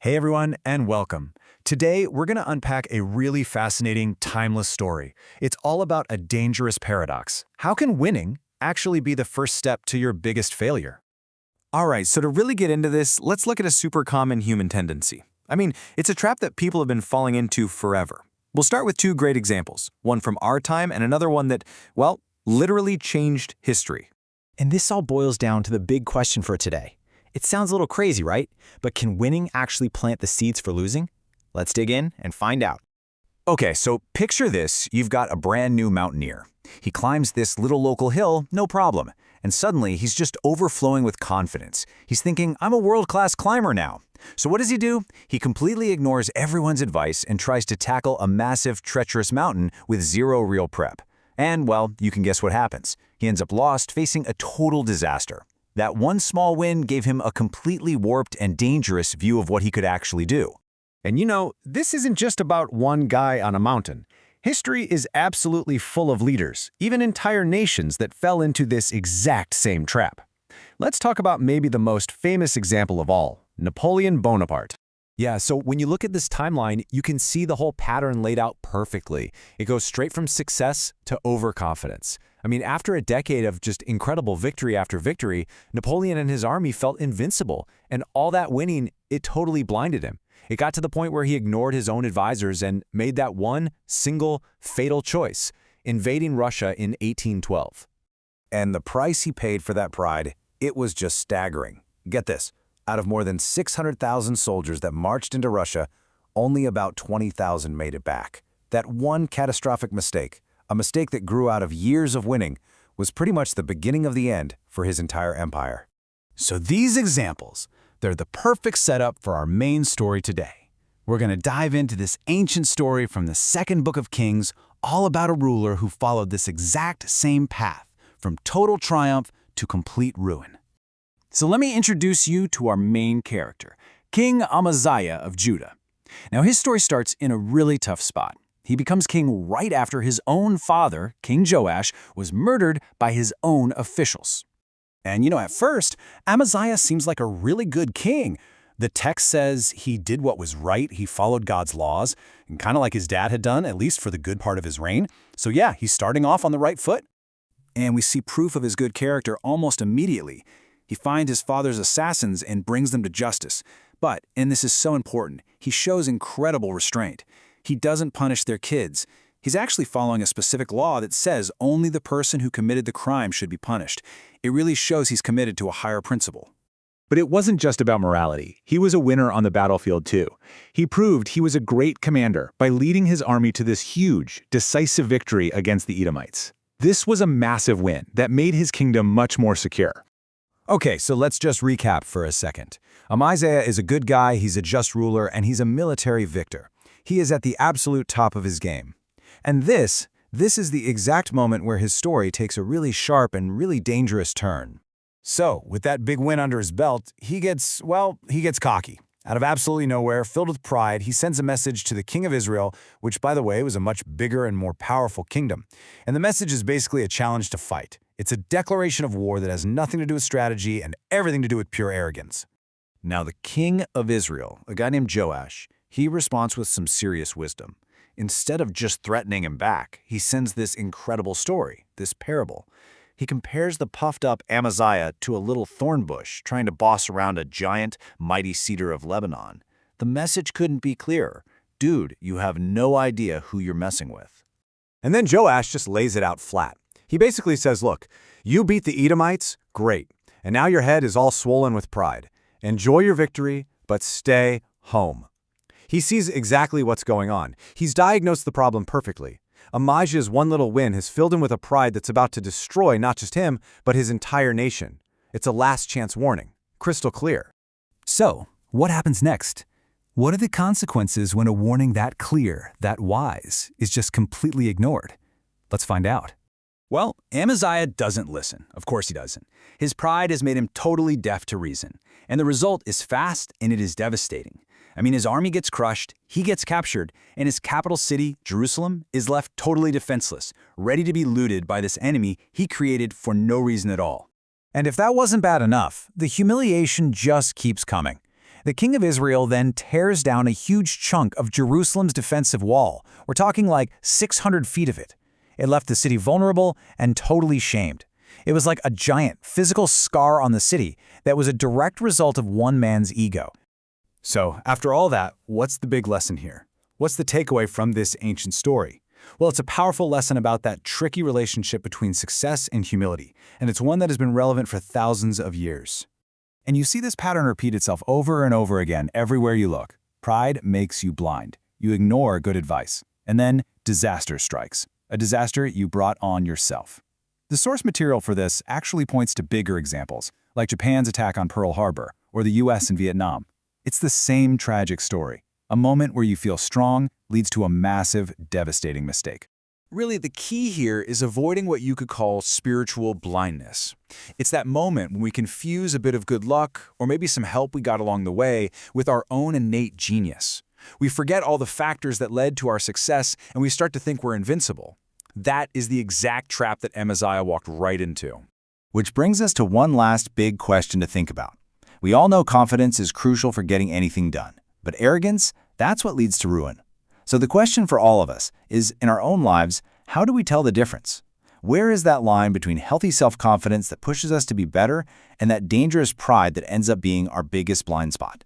Hey everyone, and welcome. Today, we're going to unpack a really fascinating, timeless story. It's all about a dangerous paradox. How can winning actually be the first step to your biggest failure? All right, so to really get into this, let's look at a super common human tendency. It's a trap that people have been falling into forever. We'll start with two great examples, one from our time and another one that, well, literally changed history. And this all boils down to the big question for today. It sounds a little crazy, right? But can winning actually plant the seeds for losing? Let's dig in and find out. Okay, so picture this. You've got a brand new mountaineer. He climbs this little local hill, no problem. And suddenly, he's just overflowing with confidence. He's thinking, I'm a world-class climber now. So what does he do? He completely ignores everyone's advice and tries to tackle a massive, treacherous mountain with zero real prep. And, well, you can guess what happens. He ends up lost, facing a total disaster. That one small win gave him a completely warped and dangerous view of what he could actually do. And this isn't just about one guy on a mountain. History is absolutely full of leaders, even entire nations that fell into this exact same trap. Let's talk about maybe the most famous example of all, Napoleon Bonaparte. Yeah, so when you look at this timeline, you can see the whole pattern laid out perfectly. It goes straight from success to overconfidence. After a decade of just incredible victory after victory, Napoleon and his army felt invincible, and all that winning, it totally blinded him. It got to the point where he ignored his own advisors and made that one single fatal choice, invading Russia in 1812. And the price he paid for that pride, it was just staggering. Get this, out of more than 600,000 soldiers that marched into Russia, only about 20,000 made it back. That one catastrophic mistake, a mistake that grew out of years of winning, was pretty much the beginning of the end for his entire empire. So these examples, they're the perfect setup for our main story today. We're going to dive into this ancient story from the second book of Kings, all about a ruler who followed this exact same path, from total triumph to complete ruin. So let me introduce you to our main character, King Amaziah of Judah. Now his story starts in a really tough spot. He becomes king right after his own father, King Joash, was murdered by his own officials. And at first, Amaziah seems like a really good king. The text says he did what was right, he followed God's laws, and kind of like his dad had done, at least for the good part of his reign. So yeah, he's starting off on the right foot. And we see proof of his good character almost immediately. He finds his father's assassins and brings them to justice. But, and this is so important, he shows incredible restraint. He doesn't punish their kids. He's actually following a specific law that says only the person who committed the crime should be punished. It really shows he's committed to a higher principle. But it wasn't just about morality. He was a winner on the battlefield too. He proved he was a great commander by leading his army to this huge, decisive victory against the Edomites. This was a massive win that made his kingdom much more secure. Okay, so let's just recap for a second. Amaziah is a good guy, he's a just ruler, and he's a military victor. He is at the absolute top of his game. And this is the exact moment where his story takes a really sharp and really dangerous turn. So, with that big win under his belt, he gets cocky. Out of absolutely nowhere, filled with pride, he sends a message to the king of Israel, which, by the way, was a much bigger and more powerful kingdom. And the message is basically a challenge to fight. It's a declaration of war that has nothing to do with strategy and everything to do with pure arrogance. Now, the king of Israel, a guy named Joash, he responds with some serious wisdom. Instead of just threatening him back, he sends this incredible story, this parable. He compares the puffed-up Amaziah to a little thorn bush trying to boss around a giant, mighty cedar of Lebanon. The message couldn't be clearer. Dude, you have no idea who you're messing with. And then Joash just lays it out flat. He basically says, look, you beat the Edomites, great. And now your head is all swollen with pride. Enjoy your victory, but stay home. He sees exactly what's going on. He's diagnosed the problem perfectly. Amaziah's one little win has filled him with a pride that's about to destroy not just him, but his entire nation. It's a last chance warning. Crystal clear. So, what happens next? What are the consequences when a warning that clear, that wise, is just completely ignored? Let's find out. Well, Amaziah doesn't listen. Of course he doesn't. His pride has made him totally deaf to reason. And the result is fast and it is devastating. His army gets crushed, he gets captured, and his capital city, Jerusalem, is left totally defenseless, ready to be looted by this enemy he created for no reason at all. And if that wasn't bad enough, the humiliation just keeps coming. The king of Israel then tears down a huge chunk of Jerusalem's defensive wall. We're talking like 600 feet of it. It left the city vulnerable and totally shamed. It was like a giant physical scar on the city that was a direct result of one man's ego. So, after all that, what's the big lesson here? What's the takeaway from this ancient story? Well, it's a powerful lesson about that tricky relationship between success and humility, and it's one that has been relevant for thousands of years. And you see this pattern repeat itself over and over again everywhere you look. Pride makes you blind. You ignore good advice. And then disaster strikes. A disaster you brought on yourself. The source material for this actually points to bigger examples, like Japan's attack on Pearl Harbor or the US in Vietnam. It's the same tragic story. A moment where you feel strong leads to a massive, devastating mistake. Really, the key here is avoiding what you could call spiritual blindness. It's that moment when we confuse a bit of good luck, or maybe some help we got along the way, with our own innate genius. We forget all the factors that led to our success, and we start to think we're invincible. That is the exact trap that Amaziah walked right into. Which brings us to one last big question to think about. We all know confidence is crucial for getting anything done, but arrogance, that's what leads to ruin. So the question for all of us is, in our own lives, how do we tell the difference? Where is that line between healthy self-confidence that pushes us to be better and that dangerous pride that ends up being our biggest blind spot?